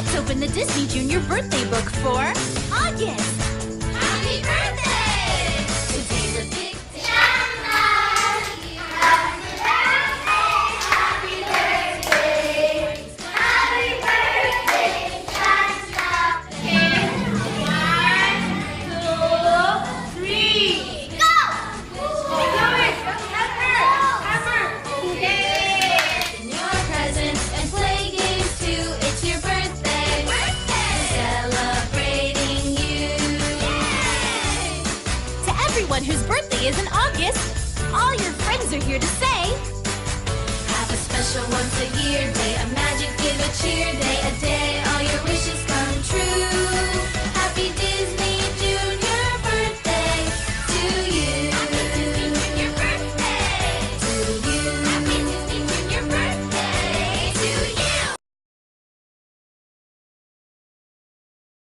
Let's open the Disney Junior birthday book for August. Happy birthday! Today's a big day. Happy birthday! Happy birthday! Happy birthday! 1, 2, 3, go! Do it! Pepper! Yay! Your presents and play games too. It's your birthday. Celebrating you. Yay! To everyone whose birthday is in August, all your friends are here to say, have a special once a year day.